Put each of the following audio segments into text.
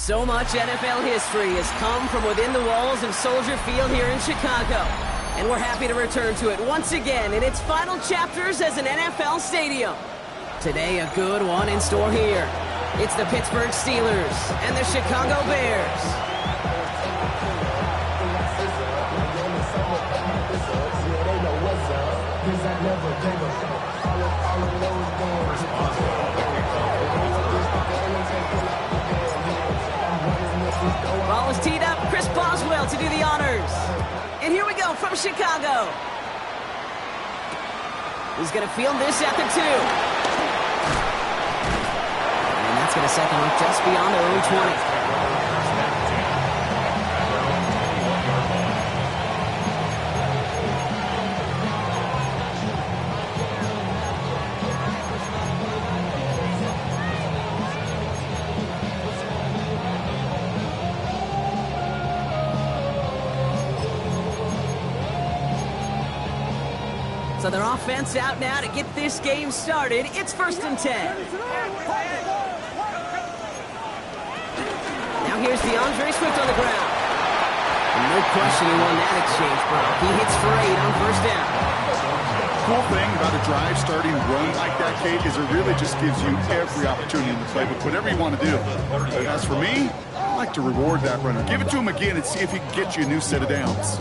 So much NFL history has come from within the walls of Soldier Field here in Chicago. And we're happy to return to it once again in its final chapters as an NFL stadium. Today, a good one in store here. It's the Pittsburgh Steelers and the Chicago Bears. Ball is teed up. Chris Boswell to do the honors. And here we go from Chicago. He's going to field this at the 2. And that's going to set him up just beyond the early 20. So their offense out now to get this game started. It's 1st and 10. Now here's DeAndre Swift on the ground. And no question he won that exchange, Brock. He hits for 8 on 1st down. Cool thing about a drive starting run like that, Kate, is it really just gives you every opportunity in the playbook, whatever you want to do. But as for me, I like to reward that runner. Give it to him again and see if he can get you a new set of downs.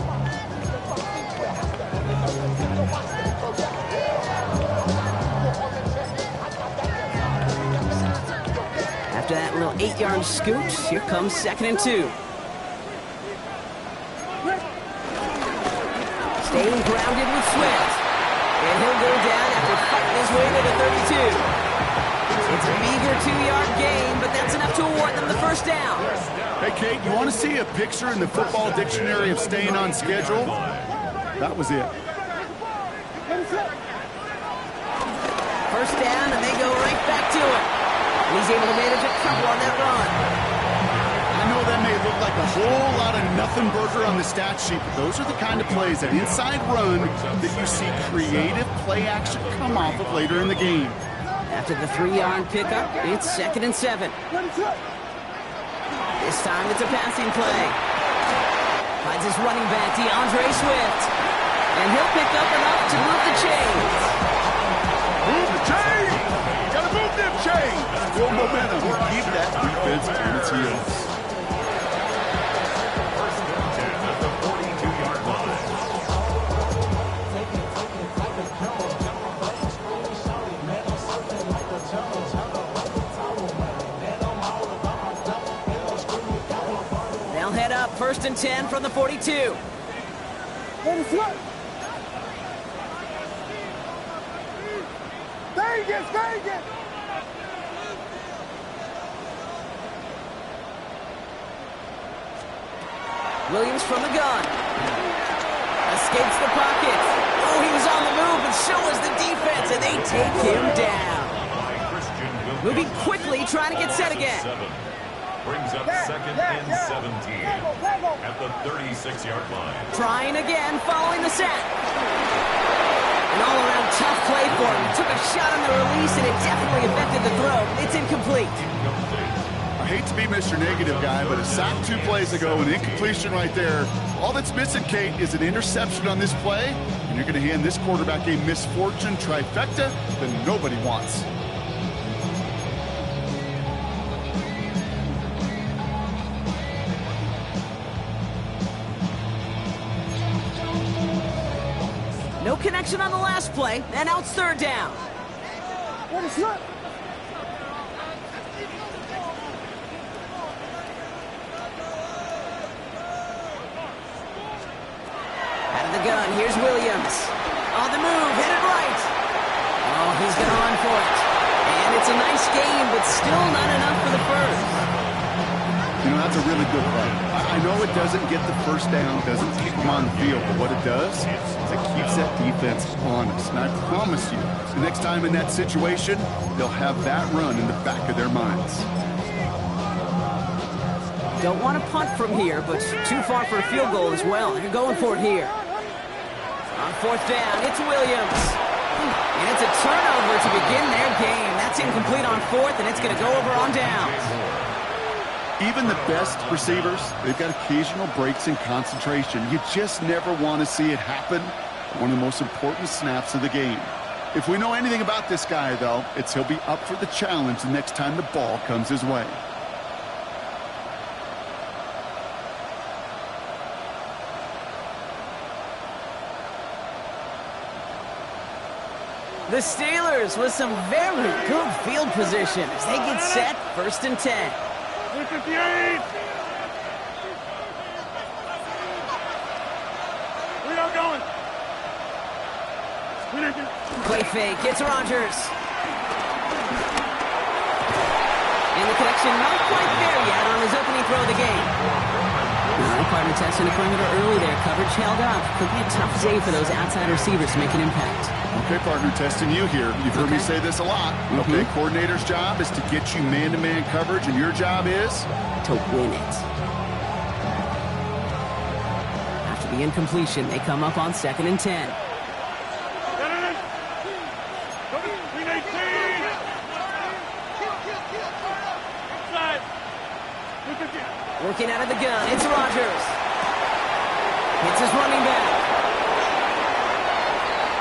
After that little 8-yard scoot, here comes 2nd and 2. Staying grounded with Swift. And he'll go down after fighting his way to the 32. It's a meager 2-yard gain, but that's enough to award them the 1st down. Hey, Kate, you want to see a picture in the football dictionary of staying on schedule? That was it. 1st down, and they go right back to it. He's able to manage a couple on that run. I know that may look like a whole lot of nothing burger on the stat sheet, but those are the kind of plays, that inside run, that you see creative play action come off of later in the game. After the 3-yard pickup, it's 2nd and 7. This time it's a passing play. Finds his running back, DeAndre Swift. And he'll pick up enough to move the chains. Move the chains! Gotta move them chains! Build momentum. Keep that defense on its heels. They'll head up 1st and 10 from the 42. Vegas! Williams from the gun. Escapes the pocket. Oh, he was on the move, and so was the defense, and they take him down. Moving quickly, trying to get set again. Brings up 2nd and 17 at the 36-yard line. Trying again, following the set. An all-around tough play for him. Took a shot on the release, and it definitely affected the throw. It's incomplete. I hate to be Mr. Negative guy, but a sack 2 plays ago, an incompletion right there. All that's missing, Kate, is an interception on this play, and you're going to hand this quarterback a misfortune trifecta that nobody wants. No connection on the last play, and now it's 3rd down. Out of the gun, here's Williams. On the move, hit it right. Oh, he's going to run for it. And it's a nice gain, but still not enough for the 1st. You know, that's a really good play. I know it doesn't get the 1st down, doesn't keep them on the field, but what it does is it keeps that defense honest. And I promise you, the next time in that situation, they'll have that run in the back of their minds. Don't want to punt from here, but too far for a field goal as well. They're going for it here. On 4th down, it's Williams. And it's a turnover to begin their game. That's incomplete on 4th, and it's going to go over on downs. Even the best receivers, they've got occasional breaks in concentration. You just never want to see it happen. One of the most important snaps of the game. If we know anything about this guy, though, it's he'll be up for the challenge the next time the ball comes his way. The Steelers with some very good field position as they get set, 1st and 10. 58. We are going. Play fake, it's Rodgers. And the connection not quite there yet on his opening throw of the game. Now, partner testing the perimeter early there. Coverage held up. Could be a tough day for those outside receivers to make an impact. Okay, partner, testing you here. You've heard me say this a lot. Okay, coordinator's job is to get you man-to-man coverage, and your job is? To win it. After the incompletion, they come up on 2nd and 10. Working out of the gun, it's Rodgers. It's his running back.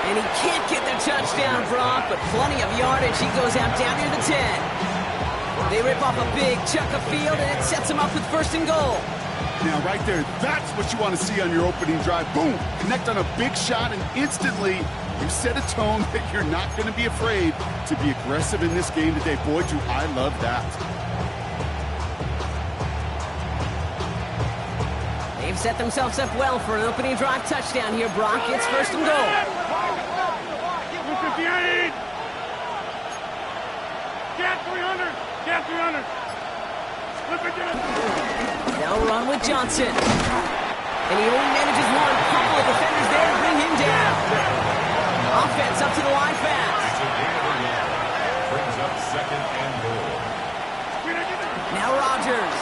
And he can't get the touchdown, Brock, but plenty of yardage. He goes out down near the 10. They rip off a big chunk of field, and it sets him up with 1st and goal. Now, right there, that's what you want to see on your opening drive. Boom! Connect on a big shot, and instantly you set a tone that you're not going to be afraid to be aggressive in this game today. Boy, do I love that. They've set themselves up well for an opening drive touchdown here, Brock. It's 1st and goal. 58. Get 300. Get 300. They'll run with Johnson. And he only manages one. Couple of defenders there to bring him down. Offense up to the line fast. Brings up 2nd and goal. Now Rodgers.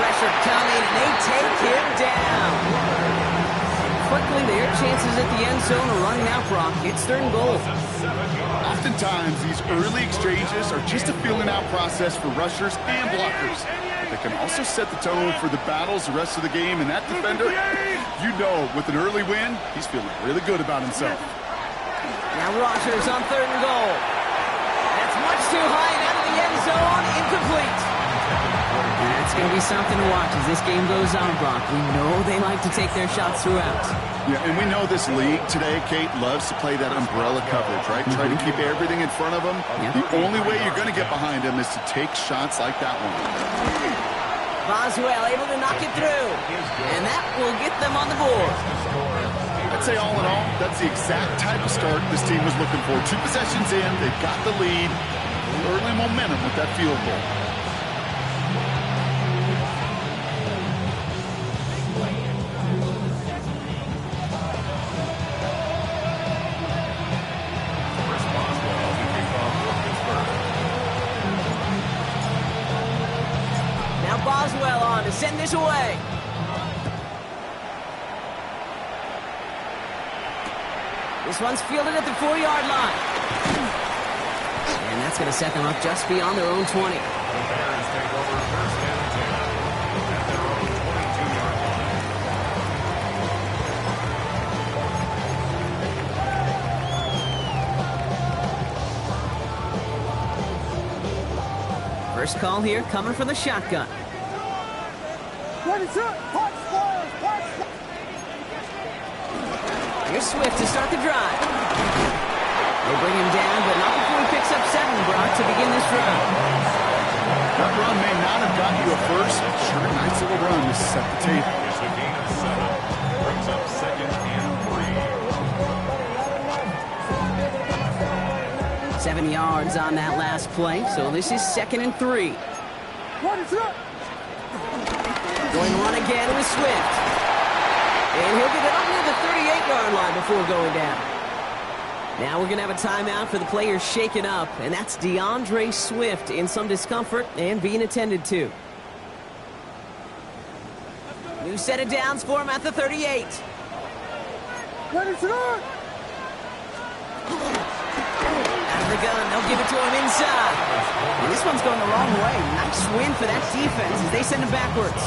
Pressure coming, and they take him down. Quickly, their chances at the end zone are running out, Brock. It's 3rd and goal. Oftentimes, these early exchanges are just a feeling-out process for rushers and blockers. They can also set the tone for the battles the rest of the game, and that defender, you know, with an early win, he's feeling really good about himself. Now Rodgers on 3rd and goal. That's much too high and out of the end zone. Incomplete. That's going to be something to watch as this game goes on, Brock. We know they like to take their shots throughout. Yeah, and we know this league today, Kate, loves to play that umbrella coverage, right? Try to keep everything in front of them. Yep. The only way you're going to get behind them is to take shots like that one. Boswell able to knock it through. And that will get them on the board. I'd say all in all, that's the exact type of start this team was looking for. 2 possessions in, they've got the lead. Early momentum with that field goal. Boswell on to send this away. This one's fielded at the 4-yard line. And that's going to set them up just beyond their own 20. The Bears take over 1st and 10 at their own 22-yard line. First call here coming from the shotgun. Here's Swift to start the drive. They bring him down, but not before he picks up 7, Brock, to begin this drive. That run may not have gotten you a first. Sure, nice little run to set the table. It's a gain of 7. Brings up 2nd and 3. 7 yards on that last play, so this is 2nd and 3. Going on again with Swift. And he'll get it up near the 38-yard line before going down. Now we're going to have a timeout for the players shaken up, and that's DeAndre Swift in some discomfort and being attended to. New set of downs for him at the 38. Out of the gun. They'll give it to him inside. And this one's going the wrong way. Nice win for that defense as they send him backwards.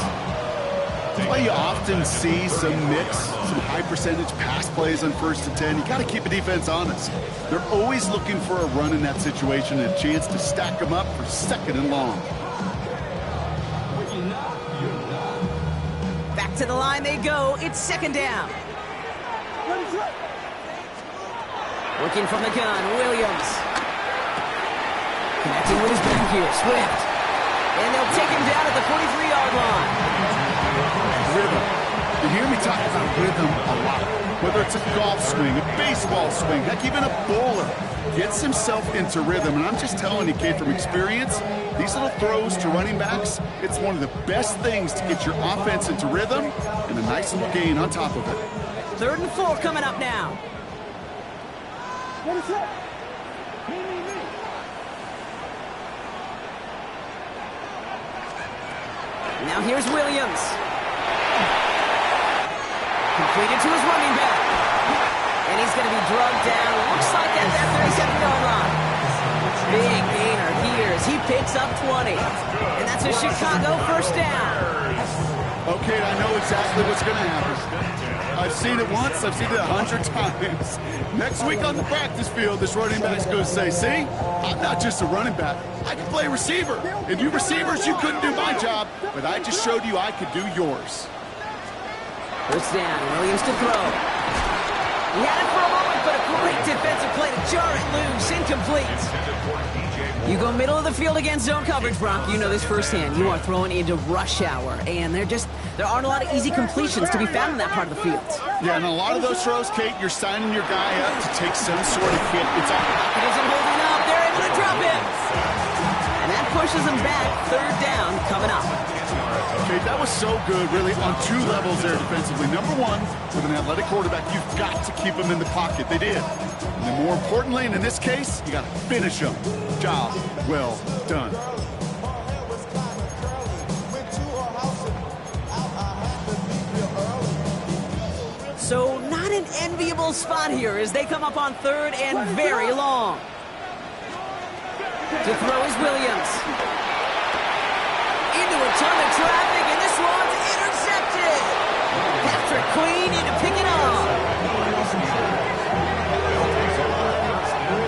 That's why you often see some mix, some high percentage pass plays on 1st and 10. You got to keep the defense honest. They're always looking for a run in that situation and a chance to stack them up for 2nd and long. Back to the line they go. It's 2nd down. Working from the gun, Williams. Connecting with his back here, Swift. And they'll take him down at the 43-yard line. Rhythm. You hear me talk about rhythm a lot. Whether it's a golf swing, a baseball swing, heck, even a bowler gets himself into rhythm. And I'm just telling you, kid, from experience, these little throws to running backs, it's one of the best things to get your offense into rhythm and a nice little gain on top of it. 3rd and 4 coming up now. What is that? Now here's Williams. Completed to his running back. And he's going to be drugged down. Looks like at that 37-yard line. Big gainer here as he picks up 20. And that's a Chicago 1st down. Okay, I know exactly what's going to happen. I've seen it once, I've seen it 100 times. Next week on the practice field, this running back's going to say, see, I'm not just a running back. I can play receiver. And you receivers, you couldn't do my job, but I just showed you I could do yours. 1st down, Williams to throw. He had it for a moment, but a great defensive play to jar it loose, incomplete. You go middle of the field against zone coverage, Brock. You know this firsthand. You are throwing into rush hour, and there aren't a lot of easy completions to be found in that part of the field. Yeah, and a lot of those throws, Kate, you're signing your guy up to take some sort of hit. It's all. He isn't holding up. They're able to drop him. And that pushes him back. 3rd down coming up. Okay, that was so good, really, on 2 levels there defensively. Number 1, with an athletic quarterback, you've got to keep him in the pocket. They did. And then more importantly, and in this case, you got to finish him. Job well done. So not an enviable spot here as they come up on 3rd and very long. To throw is Williams. Into a ton of traffic, and this one's intercepted. Patrick Queen in to pick it up.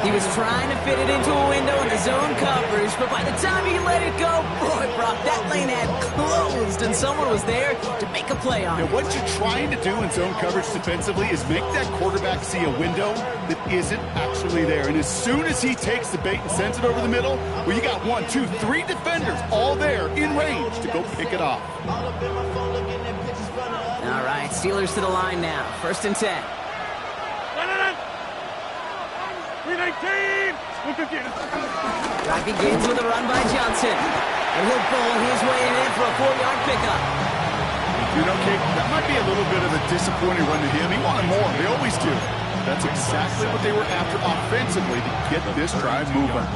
He was trying to fit it into a window in the zone coverage, but by the time he let it go, boy, Brock, that lane had closed, and someone was there to make a play on it. What you're trying to do in zone coverage defensively is make that quarterback see a window that isn't actually there. And as soon as he takes the bait and sends it over the middle, well, you got 1, 2, 3 defenders all there in range to go pick it off. All right, Steelers to the line now. 1st and 10. Drive begins with a run by Johnson. And he'll bowl his way in for a 4-yard pickup. You know, Kate, that might be a little bit of a disappointing run to him. He wanted more. They always do. That's exactly what they were after offensively to get this drive moving.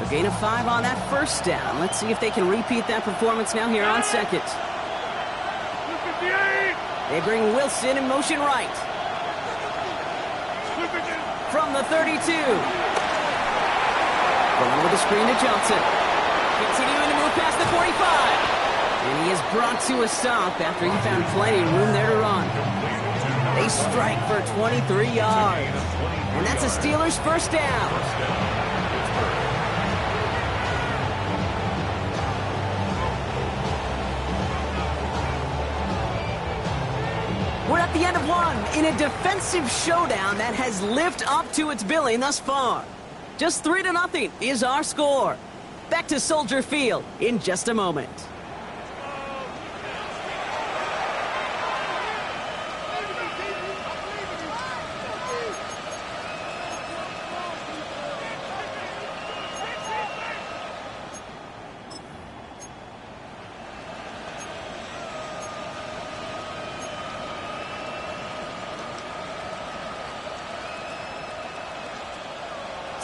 Gain of 5 on that 1st down. Let's see if they can repeat that performance now here on 2nd. They bring Wilson in motion right. From the 32. Going with a screen to Johnson. Continuing to move past the 45. And he is brought to a stop after he found plenty of room there to run. They strike for 23 yards. And that's a Steelers 1st down. We're at the end of 1 in a defensive showdown that has lived up to its billing thus far. Just 3-0 is our score. Back to Soldier Field in just a moment.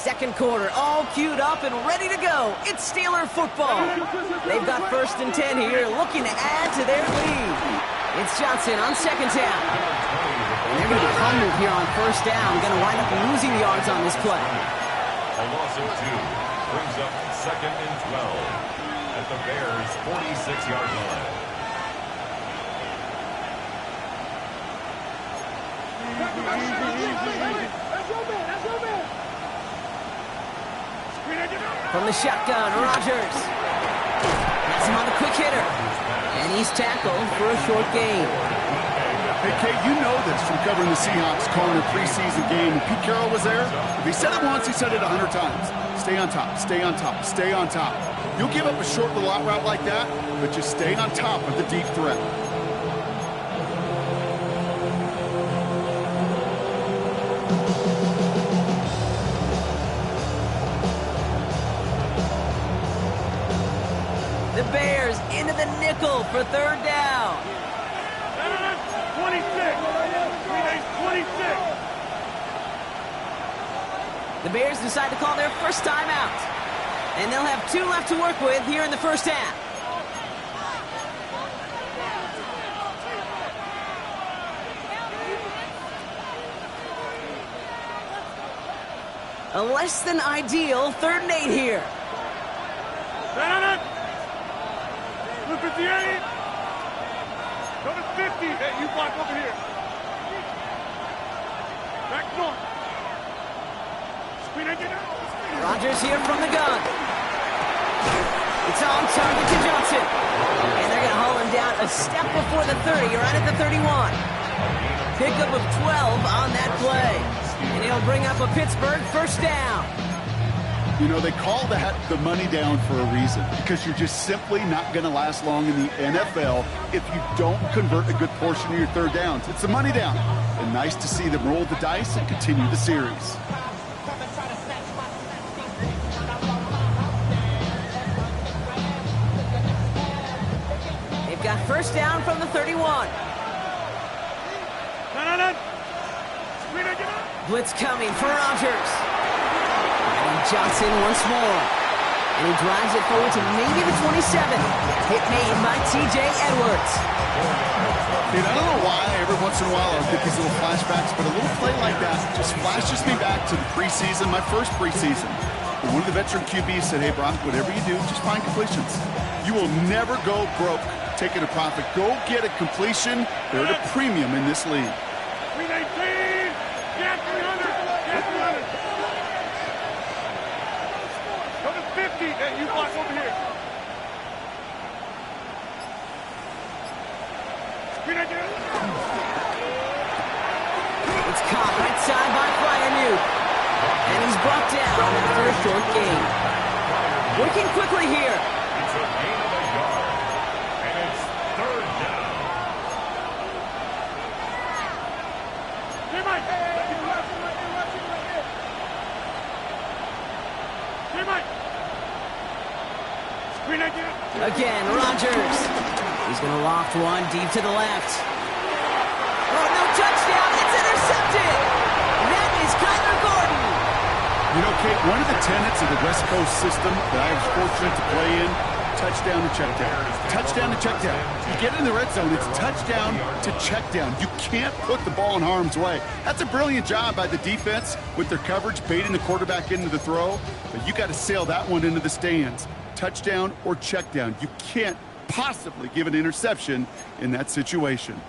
Second quarter, all queued up and ready to go. It's Steeler football. They've got 1st and 10 here, looking to add to their lead. It's Johnson on 2nd down. They're going to be humbled here on 1st down. Going to wind up losing yards on this play. A loss of 2 brings up 2nd and 12 at the Bears' 46-yard line. From the shotgun, Rodgers. Has him on the quick hitter. And he's tackled for a short gain. Hey, Kate, you know this from covering the Seahawks, calling their preseason game. When Pete Carroll was there, if he said it once, he said it 100 times. Stay on top, stay on top, stay on top. You'll give up a short little out route like that, but just stay on top of the deep threat. The Bears into the nickel for 3rd down. 26. 26. The Bears decide to call their first timeout. And they'll have 2 left to work with here in the 1st half. A less than ideal 3rd and 8 here. Look 58. Go to 50. Hey, you block over here. Back north. Screen again. Rodgers here from the gun. It's on target to Johnson. And they're going to haul him down a step before the 30, right at the 31. Pickup of 12 on that play. And he'll bring up a Pittsburgh 1st down. You know, they call that the money down for a reason, because you're just simply not going to last long in the NFL if you don't convert a good portion of your 3rd downs. It's the money down. And nice to see them roll the dice and continue the series. They've got 1st down from the 31. Blitz coming for Rodgers. And Johnson once more. And he drives it forward to maybe the 27. Hit made by T.J. Edwards. Dude, I don't know why every once in a while I'll get these little flashbacks, but a little play like that just flashes me back to the preseason, my first preseason. And one of the veteran QBs said, hey, Brock, whatever you do, just find completions. You will never go broke taking a profit. Go get a completion. They're at a premium in this league. 319. Get 300. Get 300. Go to 50. Hey, you block over here. It's caught right side by Freiermuth. And he's brought down after a short gain. Working quickly here. It's a gain of a yard. And it's 3rd down. Hey, Mike. Hey, Mike. Screen again. Again, Rodgers. He's going to loft one deep to the left. Oh, no touchdown. It's intercepted. That is Kyler Gordon. You know, Kate, one of the tenets of the West Coast system that I was fortunate to play in, touchdown to check down. Touchdown to check down. You get in the red zone, it's touchdown to check down. You can't put the ball in harm's way. That's a brilliant job by the defense with their coverage, baiting the quarterback into the throw. But you got to sail that one into the stands. Touchdown or check down. You can't possibly give an interception in that situation.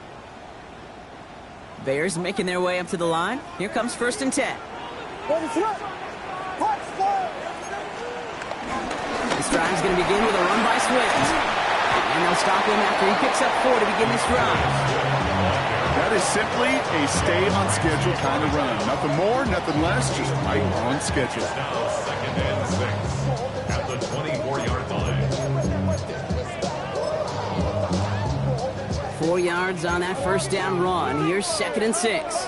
Bears making their way up to the line. Here comes 1st and 10. This drive's going to begin with a run by Swift. And they'll stop him after he picks up 4 to begin this drive. That is simply a stay on schedule kind of run. Nothing more, nothing less, just right on schedule. Now 2nd and 6 at the 24-yard line. 4 yards on that 1st down run. Here's 2nd and 6.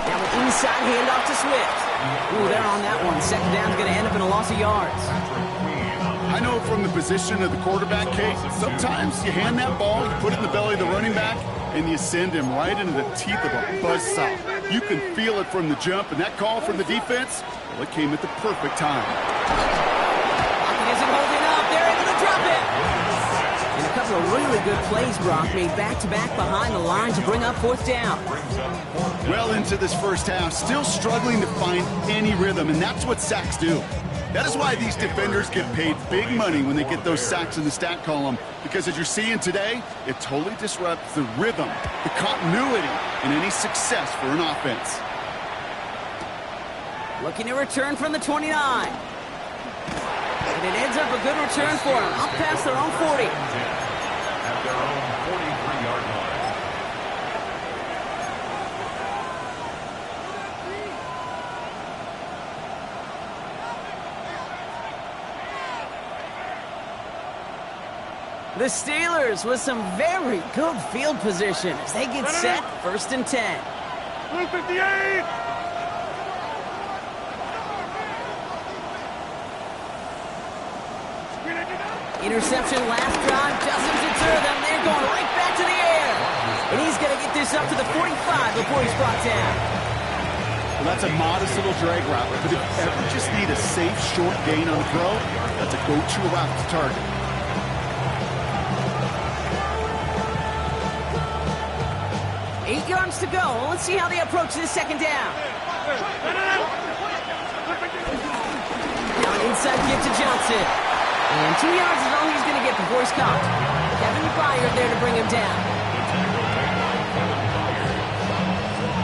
Now an inside handoff to Swift. Ooh, they're on that one. 2nd down's going to end up in a loss of yards. I know from the position of the quarterback, Kate, sometimes you hand that ball, you put it in the belly of the running back, and you send him right into the teeth of a buzzsaw. You can feel it from the jump, and that call from the defense, well, it came at the perfect time. Lockett isn't holding up. They're able to drop it. And a couple of really good plays, Brock, made back-to-back behind the line to bring up fourth down. Well into this first half, still struggling to find any rhythm, and that's what sacks do. That is why these defenders get paid big money when they get those sacks in the stat column, because as you're seeing today, it totally disrupts the rhythm, the continuity, and any success for an offense. Looking to return from the 29. And it ends up a good return for them, up past their own 40. At their own 43-yard line. The Steelers with some very good field position as they get set, 1st and 10. Blue 58! Interception last drive doesn't deter them. They're going right back to the air. And he's going to get this up to the 45 before he's brought down. Well, that's a modest little drag route, but if you ever just need a safe, short gain on the throw, that's a go-to route to target. Eight yards to go. Let's see how they approach this second down. Now an inside give to Johnson. And 2 yards is all he's going to get before he's caught. Kevin Byard there to bring him down.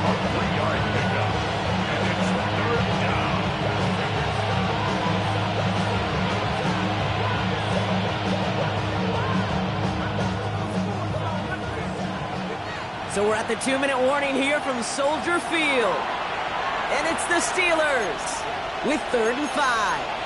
A 3-yard pickup. And it's 3rd down. So we're at the 2-minute warning here from Soldier Field. And it's the Steelers with 3rd and 5.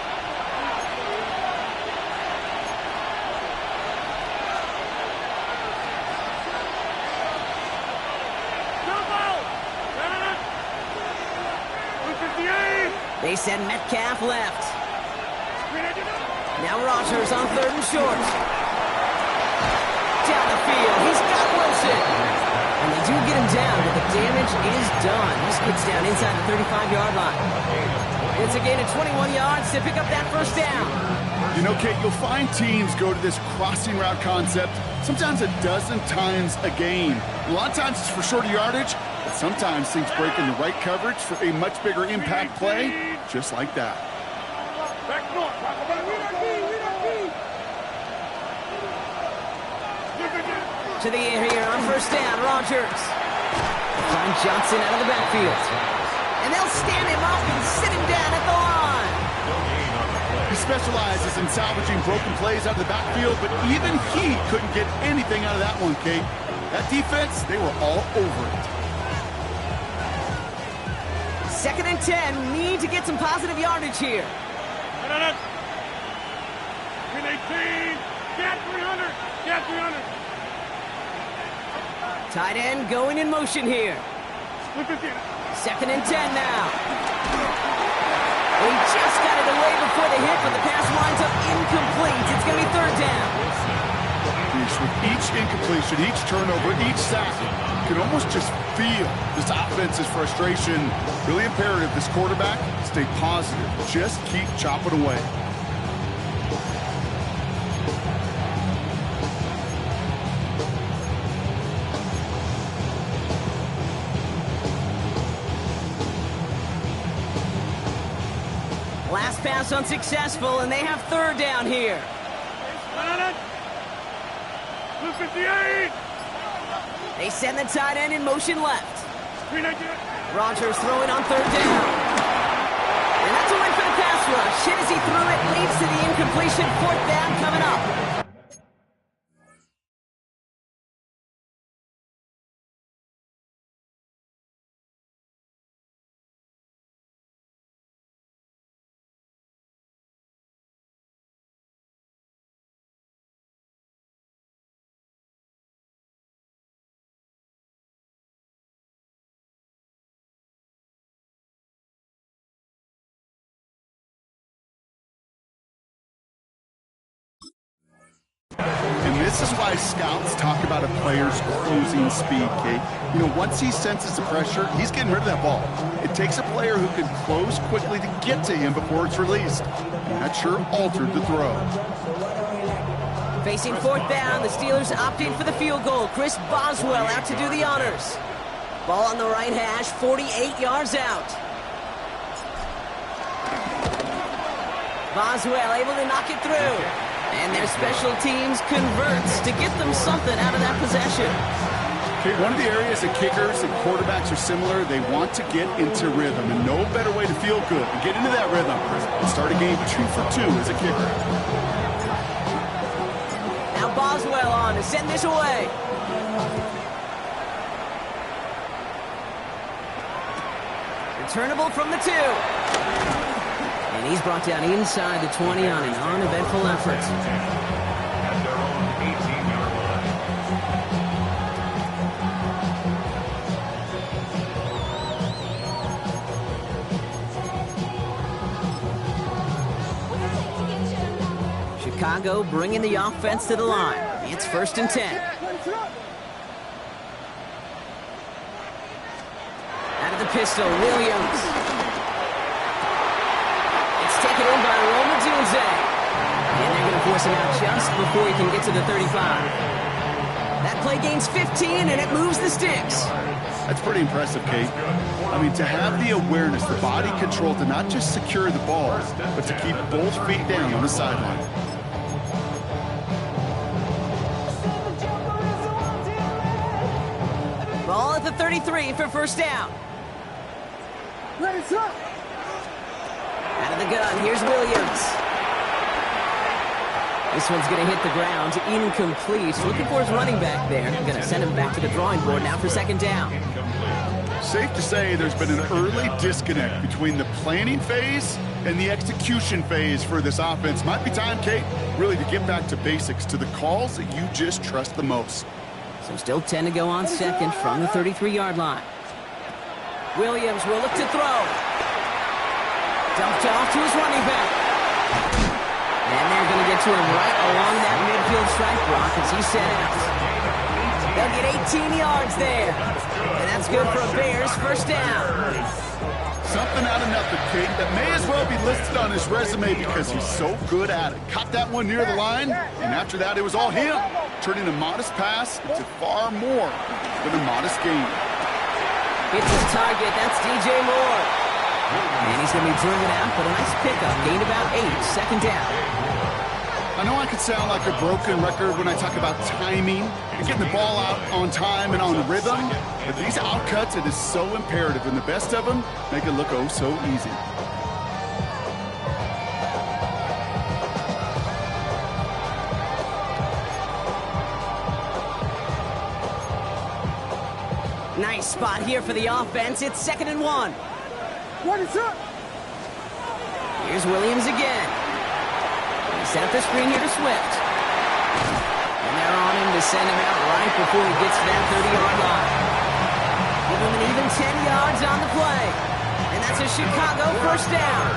They send Metcalf left. Now Rodgers on 3rd and short. Down the field, he's got Wilson. And they do get him down, but the damage is done. This gets down inside the 35-yard line. It's a gain of 21 yards to pick up that 1st down. You know, Kate, you'll find teams go to this crossing route concept sometimes a dozen times a game. A lot of times it's for shorter yardage, but sometimes things break in the right coverage for a much bigger impact play, just like that. To the air here on 1st down, Rodgers. Find Johnson out of the backfield. And they'll stand him up and sit him down at the line. He specializes in salvaging broken plays out of the backfield, but even he couldn't get anything out of that one, Kate. That defense, they were all over it. 2nd and 10, need to get some positive yardage here. Win 18, get 300, get 300. Tight end going in motion here. 2nd and 10 now. He just got it away before the hit, but the pass winds up incomplete. It's going to be 3rd down. With each incompletion, each turnover, each sack, you can almost just feel this offense's frustration. Really imperative this quarterback stay positive. Just keep chopping away. Last pass unsuccessful, and they have 3rd down here. 58. They send the tight end in motion left. Rodgers throwing on 3rd down. And that's a win for the pass rush. Hit as he threw it, leads to the incompletion. 4th down coming up. This is why scouts talk about a player's closing speed, Kate. You know, once he senses the pressure, he's getting rid of that ball. It takes a player who can close quickly to get to him before it's released. And that sure altered the throw. Facing fourth down, the Steelers opting for the field goal. Chris Boswell out to do the honors. Ball on the right hash, 48 yards out. Boswell able to knock it through. And their special teams converts to get them something out of that possession. Okay, one of the areas that kickers and quarterbacks are similar, they want to get into rhythm. And no better way to feel good and get into that rhythm and start a game 2 for 2 as a kicker. Now Boswell on to send this away. Returnable from the 2. And he's brought down inside the 20 on an uneventful effort. At their own 18-yard line. Chicago bringing the offense to the line. It's 1st and 10. Out of the pistol, Williams. It's taken in by Roma Dunze. And they're going to force him out just before he can get to the 35. That play gains 15, and it moves the sticks. That's pretty impressive, Kate. I mean, to have the awareness, the body control to not just secure the ball, but to keep both feet down on the sideline. Ball at the 33 for first down. Out of the gun, here's Williams. This one's going to hit the ground, incomplete. Looking for his running back there. Going to send him back to the drawing board now for second down. Safe to say there's been an early disconnect between the planning phase and the execution phase for this offense. Might be time, Kate, really to get back to basics, to the calls that you just trust the most. So still 10 to go on second from the 33-yard line. Williams will look to throw. Dumped off to his running back. And they're going to get to him right along that midfield stripe block as he set out. They'll get 18 yards there. And that's good for a Bears first down. Something out of nothing, Kate, that may as well be listed on his resume because he's so good at it. Caught that one near the line, and after that it was all him, turning a modest pass into far more than a modest gain. Hits his target, that's DJ Moore. And he's going to be driven out, but a nice pickup. Gained about 8, second down. I know I could sound like a broken record when I talk about timing and getting the ball out on time and on rhythm, but these outcuts, it is so imperative, and the best of them make it look oh so easy. Nice spot here for the offense. It's 2nd and 1. What is up? Here's Williams again. He set up the screen here to Swift. And they're on him to send him out right before he gets to that 30-yard line. Give him an even 10 yards on the play. And that's a Chicago first down.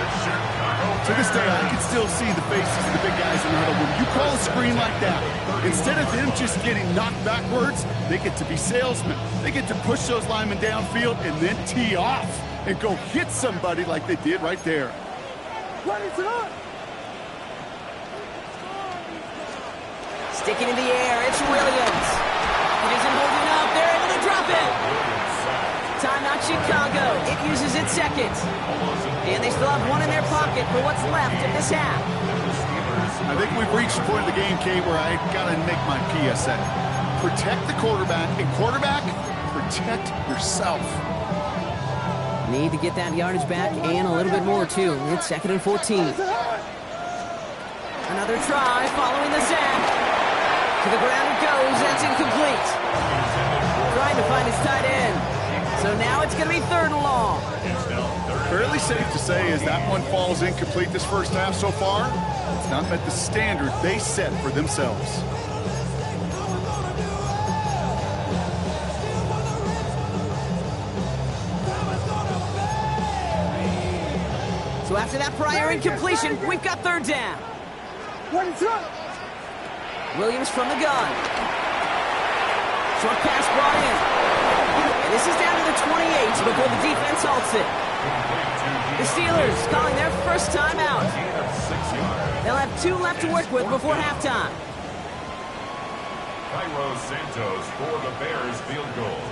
To this day, I can still see the faces of the big guys in the huddle. When you call a screen like that, instead of them just getting knocked backwards, they get to be salesmen. They get to push those linemen downfield and then tee off and go hit somebody like they did right there. What is up? Sticking in the air, it's Williams. He isn't holding up. They're able to drop it. Timeout Chicago. It uses its second. And they still have one in their pocket for what's left of this half. I think we've reached the point of the game, Kate, where I got to make my PSA. Protect the quarterback, and quarterback, protect yourself. Need to get that yardage back and a little bit more, too. It's 2nd and 14. Another try following the sack. To the ground it goes. That's incomplete. Trying to find his tight end. So now it's going to be 3rd and long. Fairly safe to say as that one falls incomplete this first half so far, it's not met the standard they set for themselves. So after that prior incompletion, we've got 3rd down. What is up? Williams from the gun. Short pass brought in. And this is down to the 28 before the defense halts it. The Steelers calling their first timeout. They'll have 2 left to work with before halftime. Cairo Santos for the Bears field goal.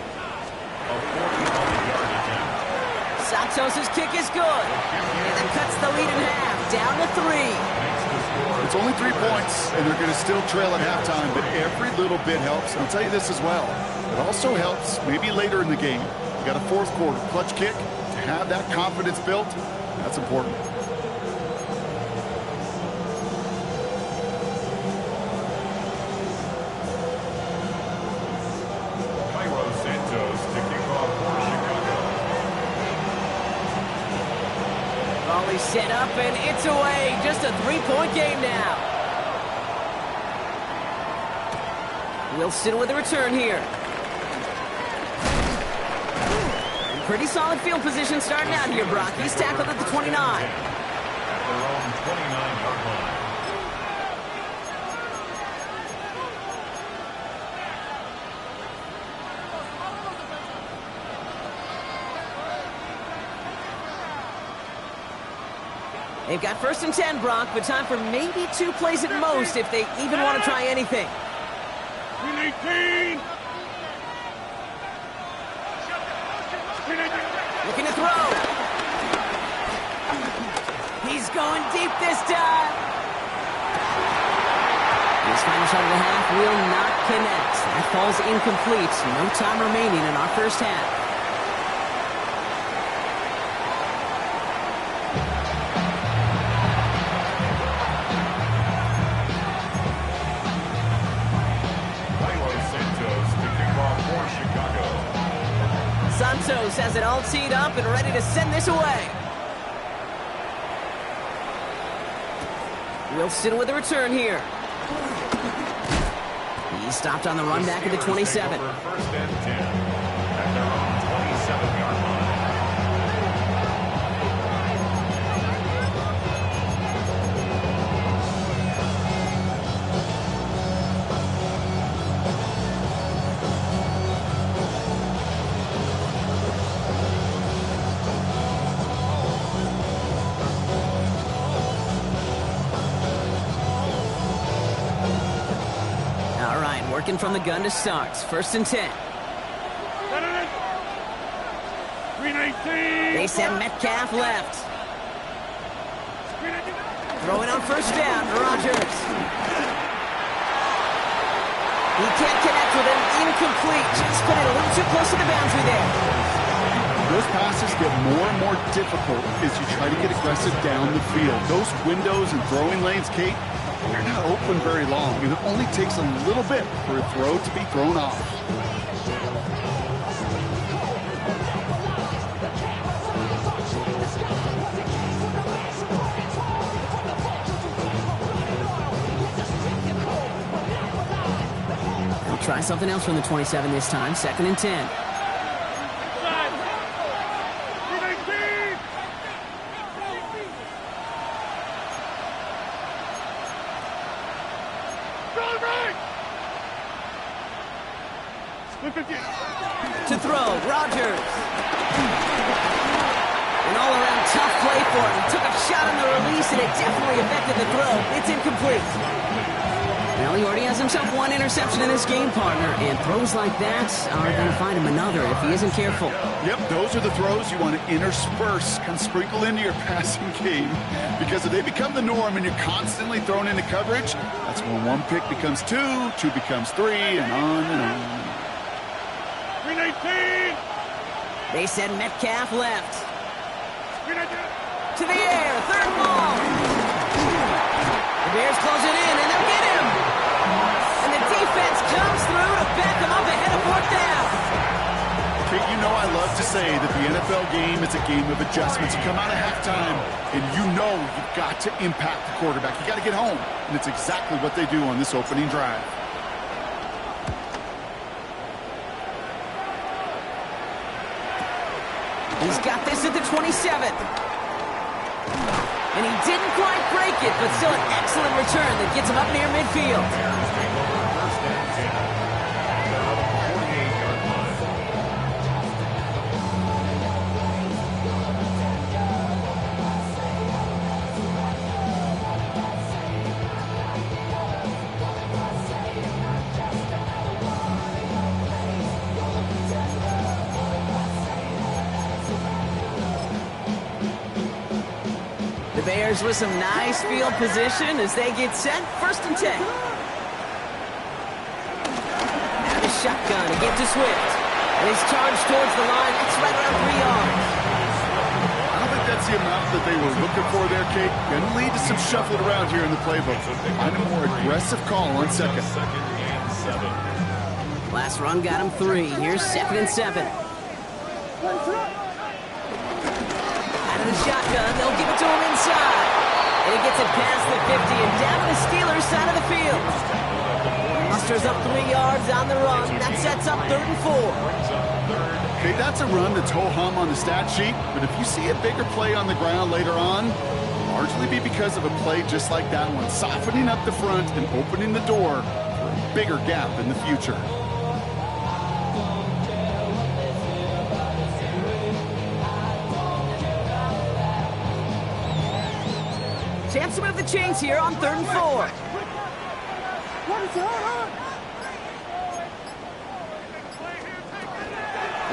A 40-yard attempt. Santos' kick is good. And that cuts the lead in half. Down to 3. It's only 3 points, and they're going to still trail at halftime, but every little bit helps. And I'll tell you this as well. It also helps maybe later in the game. You got a fourth quarter clutch kick. To have that confidence built, that's important. Cairo Santos to kick off for Chicago. Volley set up, and it's away. Just a 3-point game now. Wilson with a return here. Pretty solid field position starting out here, Brock. He's tackled at the 29. At their own 29-yard line. They've got 1st and 10, Brock, but time for maybe 2 plays at most if they even want to try anything. 18. Looking to throw. He's going deep this time. His final shot of the half will not connect. That falls incomplete. No time remaining in our first half. Santos has it all teed up and ready to send this away. Wilson with a return here. He stopped on the run back at the 27. 1st and 10 at their own 27-yard line. Working from the gun to start. 1st and 10. 319. They send Metcalf left. Throwing on 1st down, Rodgers. He can't connect with him. Incomplete. Just put it a little too close to the boundary there. Those passes get more and more difficult as you try to get aggressive down the field. Those windows and throwing lanes, Kate, they're not open very long, and it only takes a little bit for a throw to be thrown off. They'll try something else from the 27 this time. 2nd and 10. To throw, Rodgers. An all-around tough play for him. He took a shot on the release, and it definitely affected the throw. It's incomplete. Well, he already has himself 1 interception in his game, partner, and throws like that are going to find him another if he isn't careful. Yep, those are the throws you want to intersperse and sprinkle into your passing game, because if they become the norm and you're constantly thrown into coverage, that's when 1 pick becomes 2, 2 becomes 3, and on and on. 319. They send Metcalf left. To the air, 3rd ball. The Bears close it in, and they'll get him. And the defense comes through to back them up ahead of 4th down. Kate, you know I love to say that the NFL game is a game of adjustments. You come out of halftime, and you know you've got to impact the quarterback. You got to get home, and it's exactly what they do on this opening drive. He's got this at the 27. And he didn't quite break it, but still an excellent return that gets him up near midfield. Bears with some nice field position as they get set. 1st and 10. Out of the shotgun, again to Swift. And he's charged towards the line. It's right around 3 yards. I don't think that's the amount that they were looking for there, Kate. Going to lead to some shuffling around here in the playbook. Find a more aggressive call on 2nd. Second and 7. Last run got him 3. Here's 2nd and 7. Out of the shotgun, they'll give it to him inside. And he gets it past the 50 and down to the Steelers' side of the field. Musters up 3 yards on the run. That sets up 3rd and 4. Okay, that's a run that's ho-hum on the stat sheet, but if you see a bigger play on the ground later on, largely be because of a play just like that one, softening up the front and opening the door for a bigger gap in the future. Chance to move the chains here on 3rd and 4.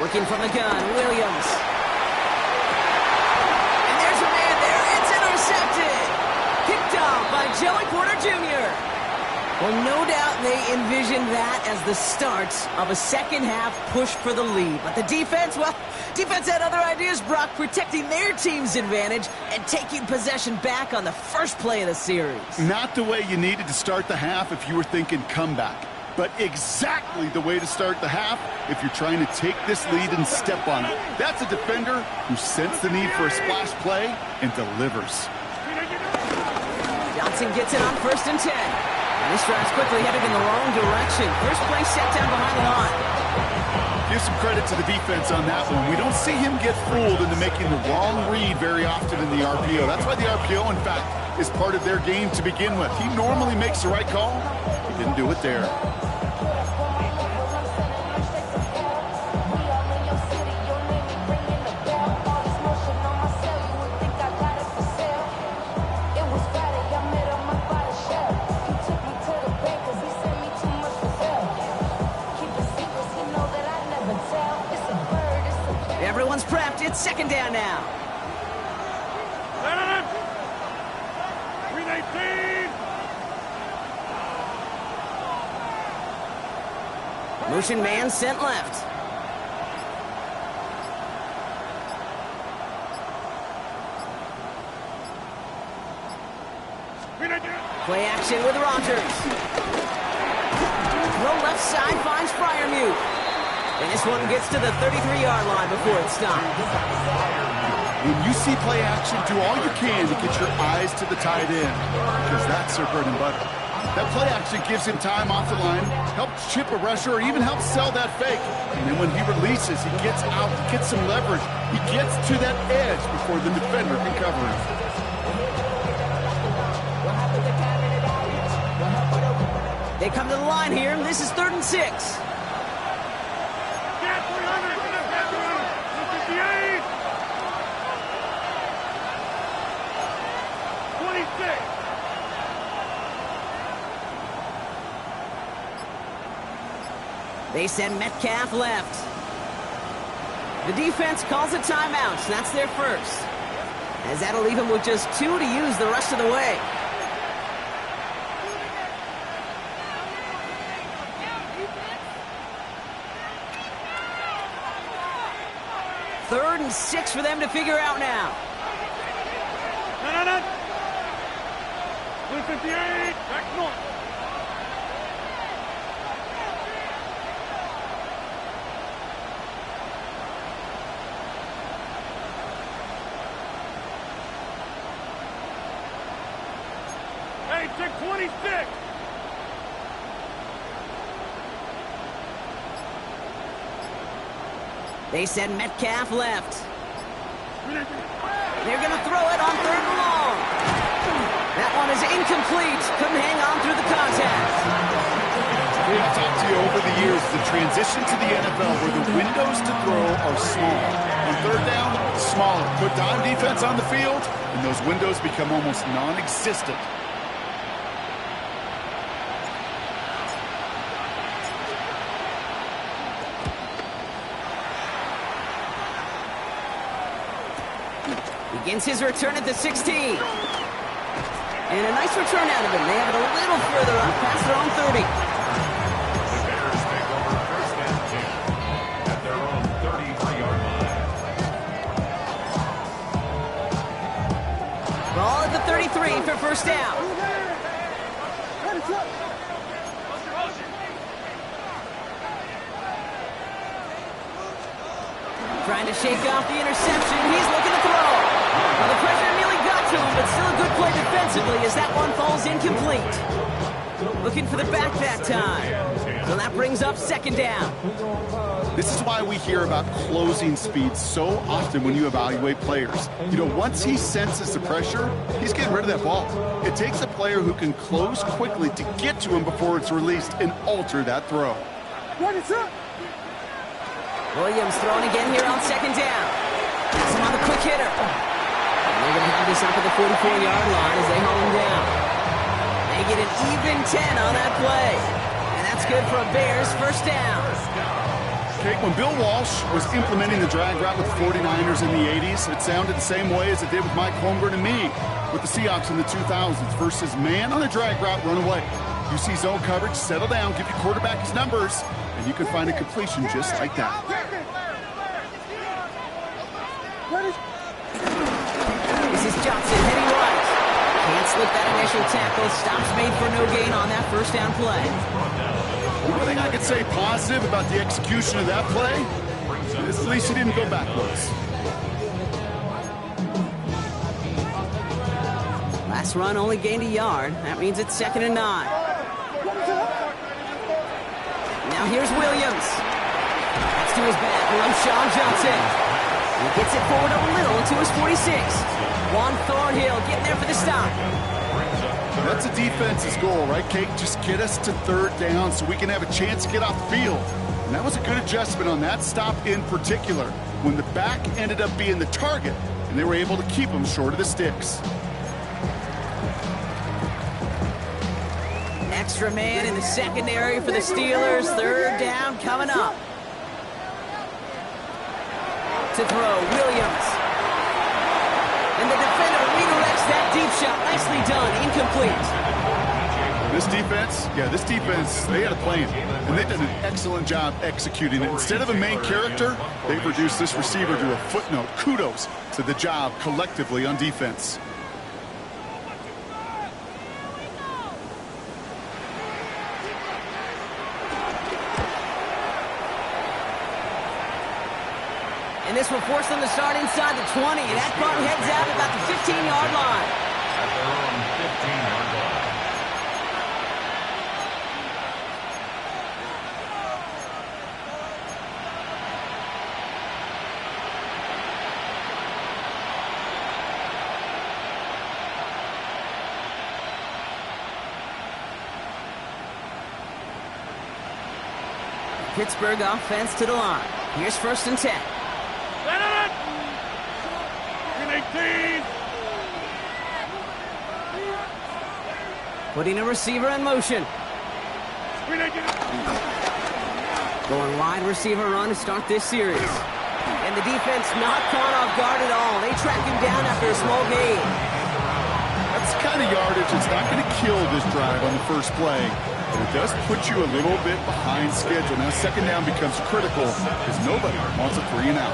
Working from the gun, Williams. And there's a man there. It's intercepted. Picked off by Joey Porter Jr. Well, no doubt they envisioned that as the start of a second-half push for the lead. But the defense, well, defense had other ideas, Brock, protecting their team's advantage and taking possession back on the first play of the series. Not the way you needed to start the half if you were thinking comeback, but exactly the way to start the half if you're trying to take this lead and step on it. That's a defender who sensed the need for a splash play and delivers. Johnson gets it on 1st and 10. And this drive's quickly headed in the wrong direction. First play set down behind the line. Give some credit to the defense on that one. We don't see him get fooled into making the wrong read very often in the RPO. That's why the RPO, in fact, is part of their game to begin with. He normally makes the right call. He didn't do it there. Everyone's prepped. It's 2nd down now. 3-18. Motion man sent left. Play action with Rodgers. Throw left side finds Freiermuth. And this one gets to the 33-yard line before it's stopped. When you see play action, do all you can to get your eyes to the tight end, because that's their bread and butter. That play action gives him time off the line, helps chip a rusher, or even helps sell that fake. And then when he releases, he gets out, he gets some leverage. He gets to that edge before the defender can cover him. They come to the line here, and this is 3rd and 6. Get 300. 58. 26. They send Metcalf left. The defense calls a timeout. That's their first. As that'll leave him with just 2 to use the rest of the way. Third and 6 for them to figure out now. No. 58. Back north. Hey, check 26. They send Metcalf left. They're going to throw it on 3rd and long. That one is incomplete. Couldn't hang on through the contact. I've talked to you over the years, the transition to the NFL where the windows to throw are small. On 3rd down, smaller. Put dime defense on the field, and those windows become almost non-existent. Begins his return at the 16. And a nice return out of him. They have it a little further up past their own 30. The Bears take over first and 10 at their own 33-yard line. Ball at the 33 for first down. Trying to shake off the interception. He's looking to throw. Well, the pressure nearly got to him, but still a good play defensively as that one falls incomplete. Looking for the back that time. So that brings up second down. This is why we hear about closing speed so often when you evaluate players. You know, once he senses the pressure, he's getting rid of that ball. It takes a player who can close quickly to get to him before it's released and alter that throw. What is up? Williams throwing again here on second down. That's another quick hitter. And they're going to have this up at the 44-yard line as they hold him down. They get an even 10 on that play. And that's good for a Bears first down. Okay, when Bill Walsh was implementing the drag route with the 49ers in the 80s, it sounded the same way as it did with Mike Holmgren and me with the Seahawks in the 2000s versus man on a drag route, run away. You see zone coverage, settle down, give your quarterback his numbers, and you can find a completion just like that. This is Johnson heading right. Can't slip that initial tackle. Stops made for no gain on that first down play. One thing I could say positive about the execution of that play is at least he didn't go backwards. Last run only gained a yard. That means it's 2nd and 9. Now here's Williams. That's to his back. Sean Johnson. He gets it forward a little to his 46. Juan Thornhill getting there for the stop. That's a defense's goal, right, Kate? Just get us to third down so we can have a chance to get off the field. And that was a good adjustment on that stop in particular, when the back ended up being the target, and they were able to keep him short of the sticks. Extra man in the secondary for the Steelers. Third down coming up. To throw, Williams. And the defender redirects that deep shot. Nicely done. Incomplete. This defense, they had a plan, and they did an excellent job executing it. Instead of a main character, they've reduced this receiver to a footnote. Kudos to the job collectively on defense. And this will force them to start inside the 20. And that punt heads out about the 15-yard line. At their own 15-yard line. Pittsburgh offense to the line. Here's 1st and 10. Set it! Green 18! Putting a receiver in motion. Green 18! Going wide receiver run to start this series. And the defense not caught off guard at all. They track him down after a small gain. That's the kind of yardage that's not going to kill this drive on the first play. But it does put you a little bit behind schedule. Now, 2nd down becomes critical because nobody wants a 3 and out.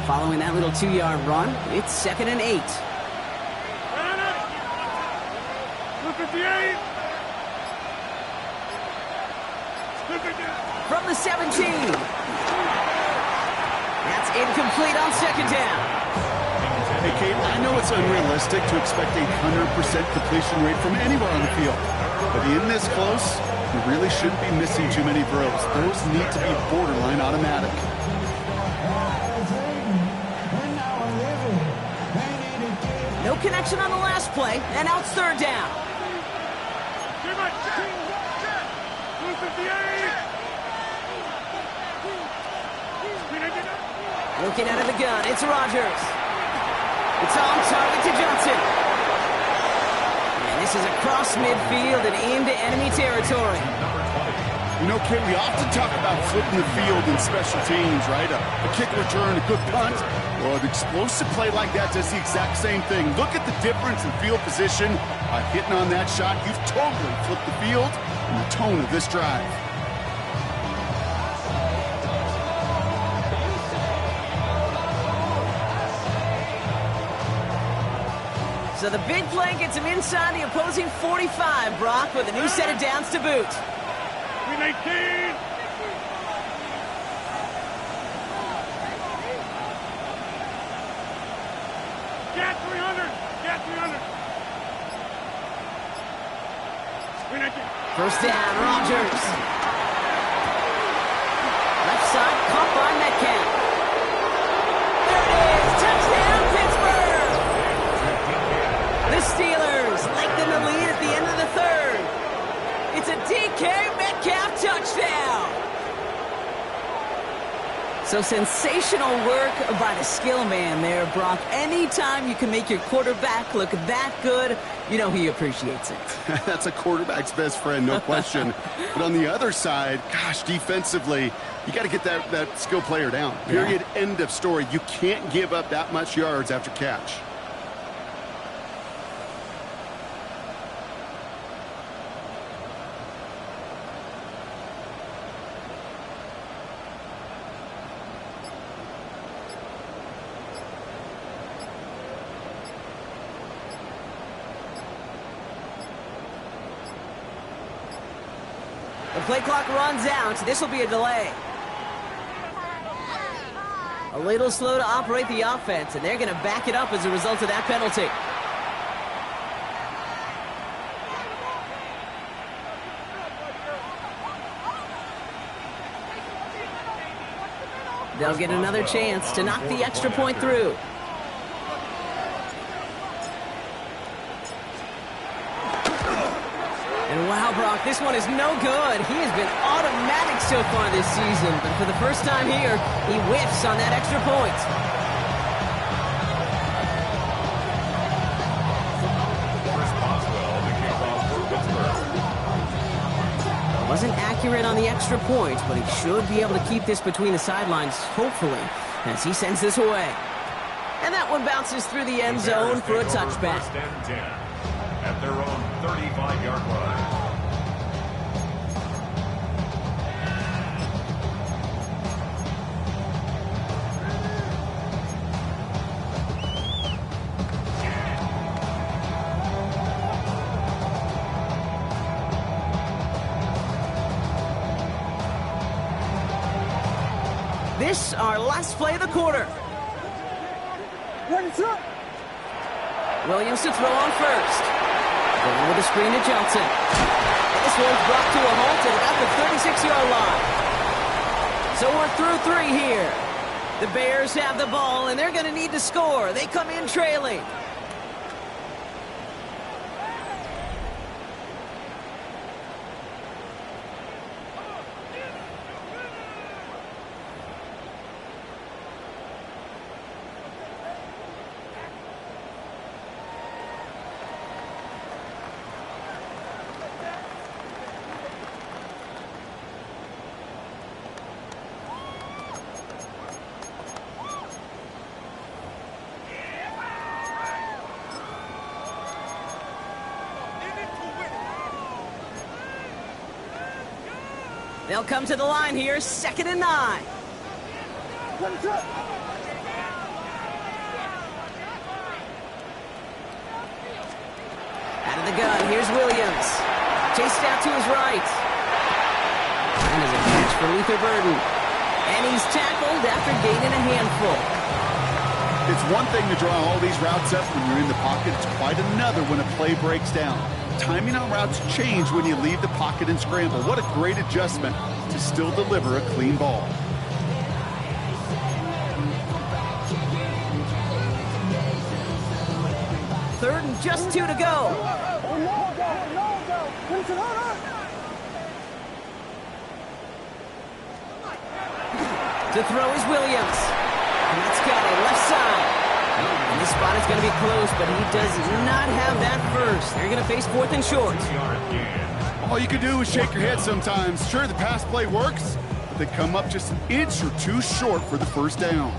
Following that little 2-yard run, it's 2nd and 8. 58! From the 17. That's incomplete on 2nd down. Hey, Kate, I know it's unrealistic to expect a 100% completion rate from anywhere on the field. But in this close, you really shouldn't be missing too many throws. Those need to be borderline automatic. No connection on the last play, and now it's 3rd down. Looking out of the gun, it's Rodgers. It's on target to Johnson. And this is across midfield and into enemy territory. You know, Kit, we often talk about flipping the field in special teams, right? A kick return, a good punt. Well, an explosive play like that does the exact same thing. Look at the difference in field position. By hitting on that shot, you've totally flipped the field and the tone of this drive. So the big play gets him inside the opposing 45, Brock, with a new set of downs to boot. Win 18. Get 300. Get 300. Win 18. First down, Rodgers. Left side, caught by Metcalf. There it is, touchdown, Pittsburgh! The Steelers lengthen the lead at the end of the third. It's a DK Metcalf touchdown. So sensational work by the skill man there, Brock. Anytime you can make your quarterback look that good, you know he appreciates it. That's a quarterback's best friend, no question. But on the other side, gosh, defensively, you got to get that skill player down. Period, end of story. You can't give up that much yards after catch. The play clock runs out. This will be a delay. A little slow to operate the offense, and they're going to back it up as a result of that penalty. They'll get another chance to knock the extra point through. And wow, Brock, this one is no good. He has been automatic so far this season, but for the first time here, he whiffs on that extra point. Wasn't accurate on the extra point, but he should be able to keep this between the sidelines, hopefully, as he sends this away. And that one bounces through the end zone for a touchback. First and 10 at their own 35-yard line. This, our last play of the quarter. Williams to throw on first. Going with a screen to Johnson. This one's brought to a halt at about the 36-yard line. So we're through three here. The Bears have the ball, and they're going to need to score. They come in trailing. They'll come to the line here, 2nd and 9. Out of the gun, here's Williams. Chased out to his right. And as a catch for Luther Burden. And he's tackled after gaining a handful. It's one thing to draw all these routes up when you're in the pocket. It's quite another when a play breaks down. Timing on routes change when you leave the pocket and scramble. What a great adjustment to still deliver a clean ball. Third and just 2 to go. To throw is Williams. And that's got it left side. And this spot is going to be close, but he does not have that first. They're going to face 4th and short. All you can do is shake your head sometimes. Sure, the pass play works, but they come up just an inch or two short for the first down.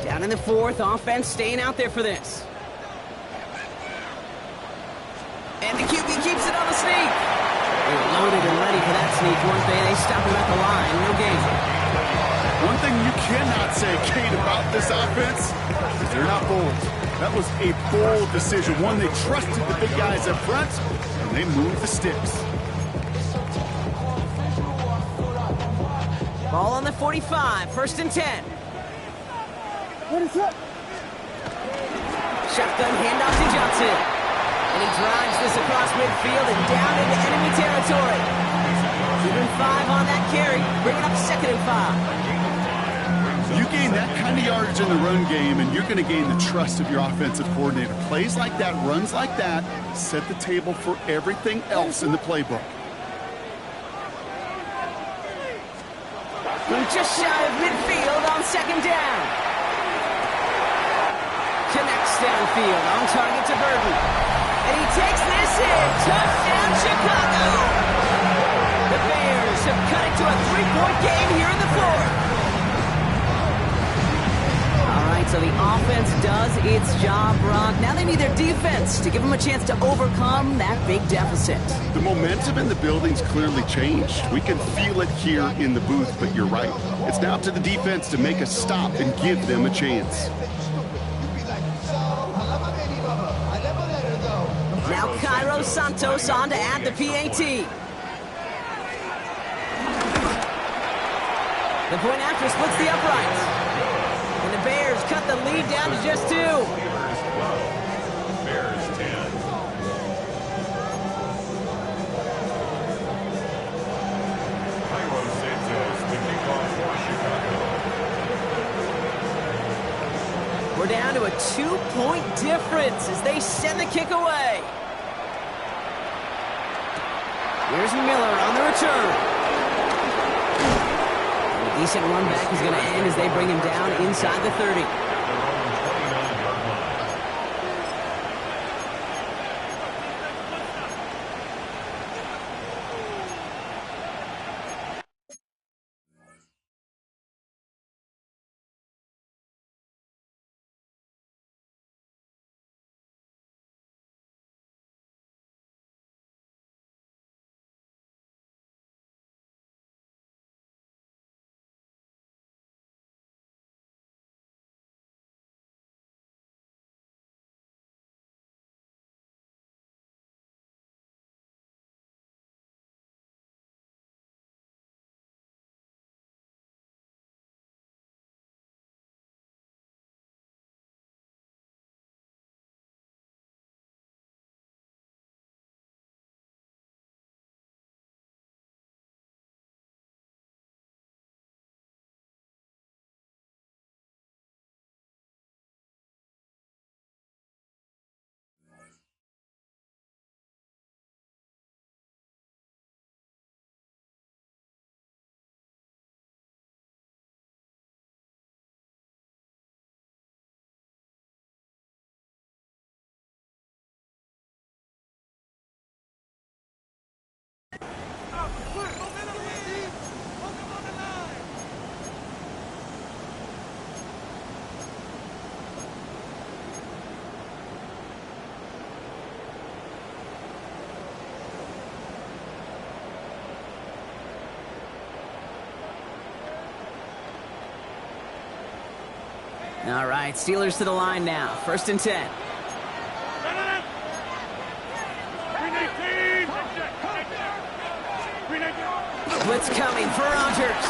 Down in the 4th, offense staying out there for this. And the QB keeps it on the sneak. They're loaded and ready for that sneak. One thing, they stop him at the line. No gain. One thing you cannot say, Kate, about this offense is they're not bold. That was a bold decision. One, they trusted the big guys up front, and they moved the sticks. Ball on the 45, 1st and 10. Shotgun handoff to Johnson. And he drives this across midfield and down into enemy territory. 2-5 on that carry, bringing up 2nd and 5. You gain that kind of yardage in the run game, and you're going to gain the trust of your offensive coordinator. Plays like that, runs like that, set the table for everything else in the playbook. Just shy of midfield on 2nd down. Connects downfield, on target to Burton. And he takes this in. Touchdown, Chicago! The Bears have cut it to a 3-point game here in the 4th. All right, so the offense does its job, Brock. Now they need their defense to give them a chance to overcome that big deficit. The momentum in the building's clearly changed. We can feel it here in the booth, but you're right. It's now up to the defense to make a stop and give them a chance. Now Cairo Santos on to add the PAT. The point after splits the uprights. And the Bears cut the lead down to just 2. Bears 10. Cairo Santos, the kickoff for Chicago. We're down to a 2-point difference as they send the kick away. Here's Miller on the return. And a decent run back is going to end as they bring him down inside the 30. All right, Steelers to the line now. 1st and 10. Blitz coming for Rodgers.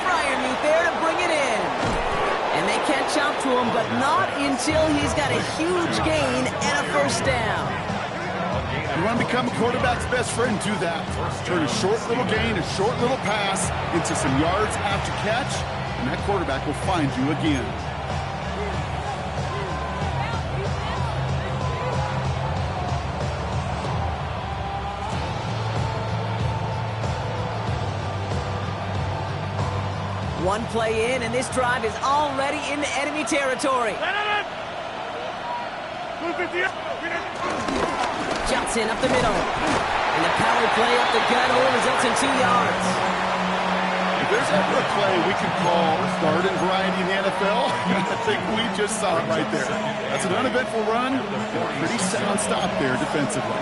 Freiermuth there to bring it in. And they catch up to him, but not until he's got a huge gain and a 1st down. You want to become a quarterback's best friend, do that. Turn a short little gain, a short little pass into some yards after catch, and that quarterback will find you again. One play in, and this drive is already into enemy territory. Johnson up the middle. And the power play up the gut only results in 2 yards. If there's ever a play we could call garden variety in the NFL, I think we just saw it right there. That's an uneventful run, and a pretty sound stop there defensively.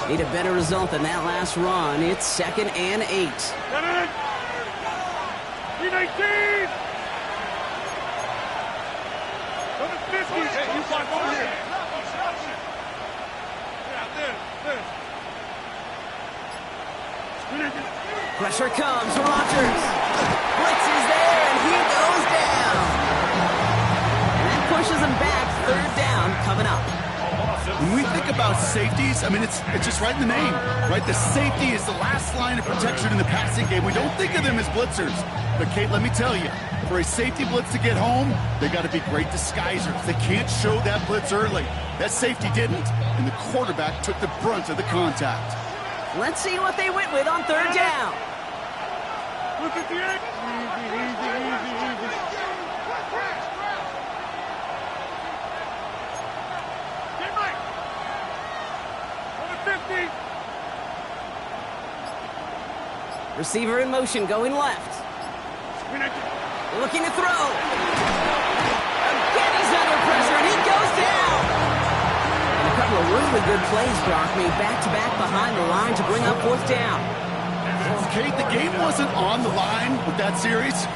Need a better result than that last run. It's 2nd and 8. 19! Number 50! Hey, you block over here. Pressure comes. Rodgers. Blitz is there, and he goes down. And that pushes him back. 3rd down coming up. When we think about safeties, I mean, it's just right in the name, right? The safety is the last line of protection in the passing game. We don't think of them as blitzers. But, Kate, let me tell you, for a safety blitz to get home, they got to be great disguisers. They can't show that blitz early. That safety didn't, and the quarterback took the brunt of the contact. Let's see what they went with on 3rd down. Look at the egg. Easy. Get right. Number 50. Receiver in motion, going left. Looking to throw. Again, he's under pressure, and he goes down. And a couple of really good plays, Brock, made back-to-back behind the line to bring up 4th down. Kate, the game wasn't on the line with that series,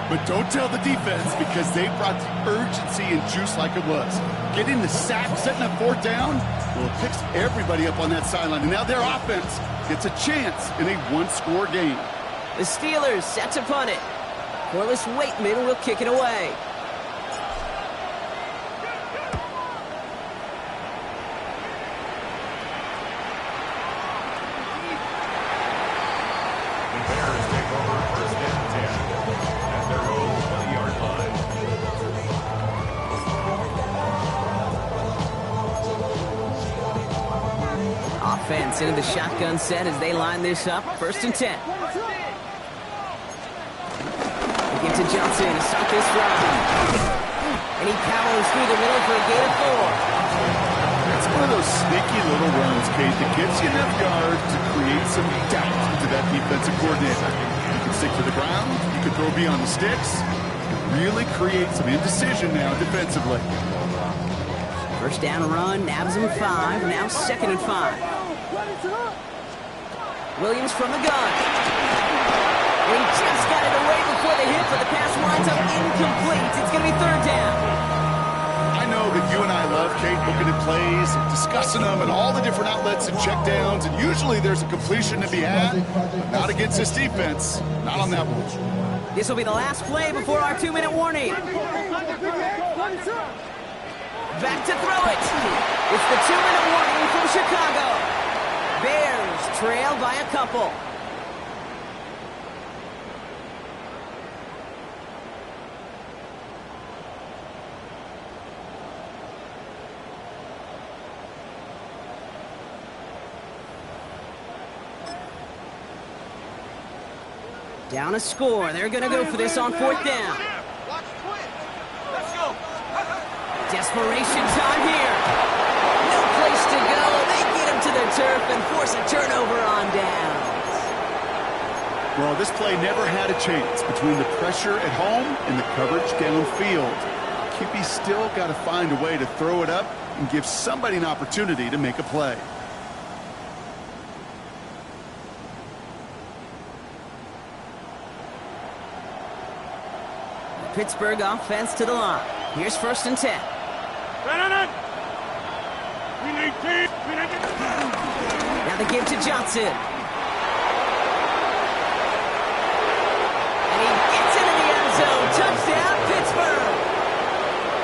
but don't tell the defense because they brought the urgency and juice like it was. Getting the sack, setting up 4th down, well, it picks everybody up on that sideline. And now their offense gets a chance in a one-score game. The Steelers set to punt it. Corliss Waitman will kick it away. The Bears take over 1st and 10 at their own 20-yard line. Offense into the shotgun set as they line this up. 1st and 10. They get to Johnson to start this drive. And he powers through the middle for a gain of 4. It's one of those sneaky little runs, Kate, that gives you enough yards to create some doubt into that defensive coordinator. You can stick to the ground, you can throw beyond the sticks, really create some indecision now defensively. 1st down run, nabs him 5, now 2nd and 5. Williams from the gun. And he just got it away before the hit, but the pass winds up incomplete. It's going to be 3rd down. I know that you and I love, Kate, looking at plays and discussing them and all the different outlets and checkdowns, and usually there's a completion to be had, but not against this defense. Not on that one. This will be the last play before our 2-minute warning. Back to throw it. It's the 2-minute warning from Chicago. Bears trail by a couple. Down a score. They're going to go for this on 4th down. Desperation time here. No place to go. They get him to their turf and force a turnover on downs. Well, this play never had a chance between the pressure at home and the coverage downfield. QB still got to find a way to throw it up and give somebody an opportunity to make a play. Pittsburgh offense to the line. Here's 1st and 10. Now the give to Johnson. And he gets into the end zone. Touchdown, Pittsburgh.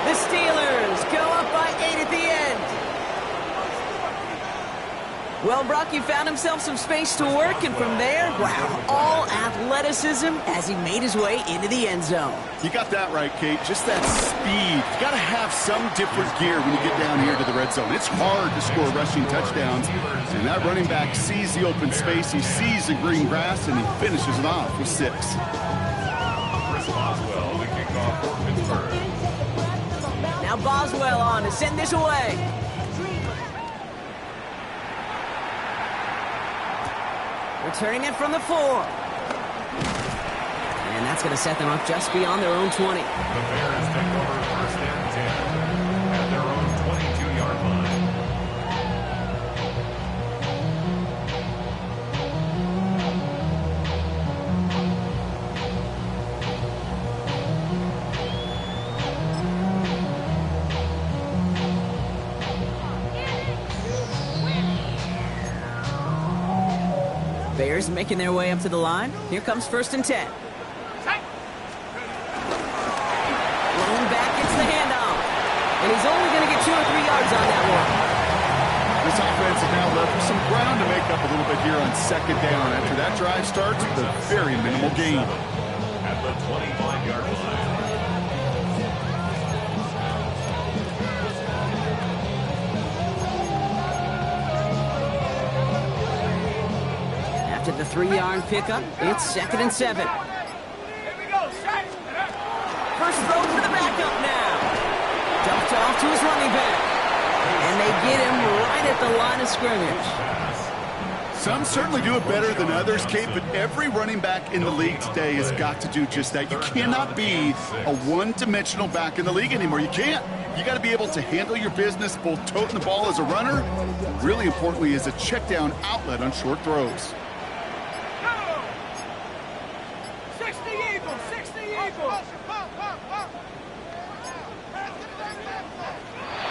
The Steelers go up by 8 at the end. Well, Brock, he found himself some space to work, and from there, wow, all athleticism as he made his way into the end zone. You got that right, Kate. Just that speed. You got to have some different gear when you get down here to the red zone. It's hard to score rushing touchdowns, and that running back sees the open space, he sees the green grass, and he finishes it off with 6. Chris Boswell, the kickoff for Pittsburgh. Now Boswell on to send this away. Returning it from the 4. And that's going to set them up just beyond their own 20. The Bears take over 1st and 10 at their own 22-yard line. Bears making their way up to the line. Here comes 1st and 10. Lone back gets the handoff. And he's only going to get 2 or 3 yards on that one. This offense is now left with some ground to make up a little bit here on 2nd down. After that drive starts with a very minimal gain. At the 25-yard line. After the 3-yard pickup, it's 2nd and 7. Here we go, set. First throw for the backup now. Dumped off to his running back. And they get him right at the line of scrimmage. Some certainly do it better than others, Kate, but every running back in the league today has got to do just that. You cannot be a one-dimensional back in the league anymore. You can't. You got to be able to handle your business, both toting the ball as a runner, really importantly as a check down outlet on short throws. 60 Eagles, 60 Eagles.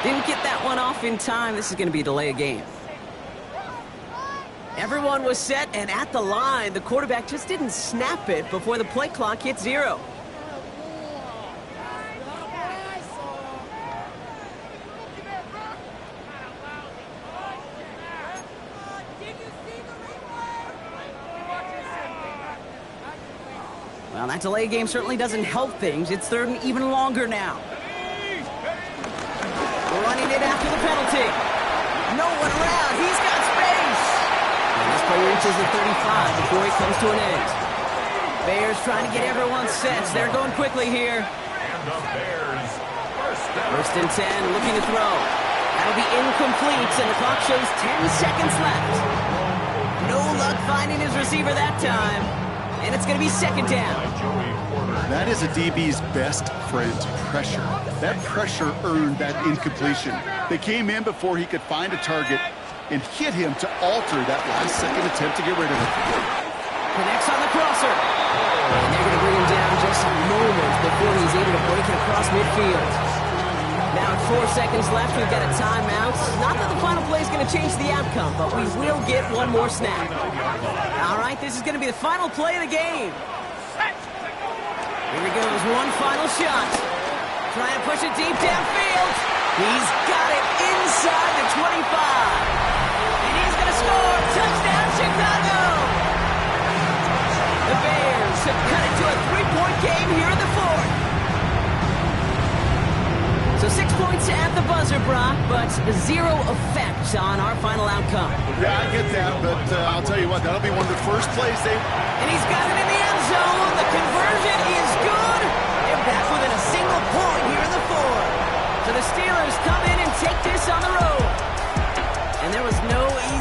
Didn't get that one off in time. This is going to be a delay of game. Everyone was set, and at the line, the quarterback just didn't snap it before the play clock hit 0. Well, that delay game certainly doesn't help things. It's 3rd and even longer now. Running it after the penalty. No one around. He's got space. And this play reaches the 35 before he comes to an end. Bears trying to get everyone set. They're going quickly here. And the Bears, 1st and 10, looking to throw. That'll be incomplete, and the clock shows 10 seconds left. No luck finding his receiver that time. And it's going to be 2nd down. That is a DB's best friend, pressure. That pressure earned that incompletion. They came in before he could find a target and hit him to alter that last-second attempt to get rid of it. Connects on the crosser. And they're going to bring him down just a moment before he's able to break it across midfield. Now at 4 seconds left, we've got a timeout. Not that the final play is going to change the outcome, but we will get one more snap. All right, this is going to be the final play of the game. Here he goes, one final shot. Trying to push it deep downfield. He's got it inside the 25. And he's going to score. Touchdown, Chicago! The Bears have cut it to a 3-point game here in the 4th. So 6 points at the buzzer, Brock, but 0 effect on our final outcome. Yeah, I get that, but I'll tell you what, that'll be one of the first plays they... And he's got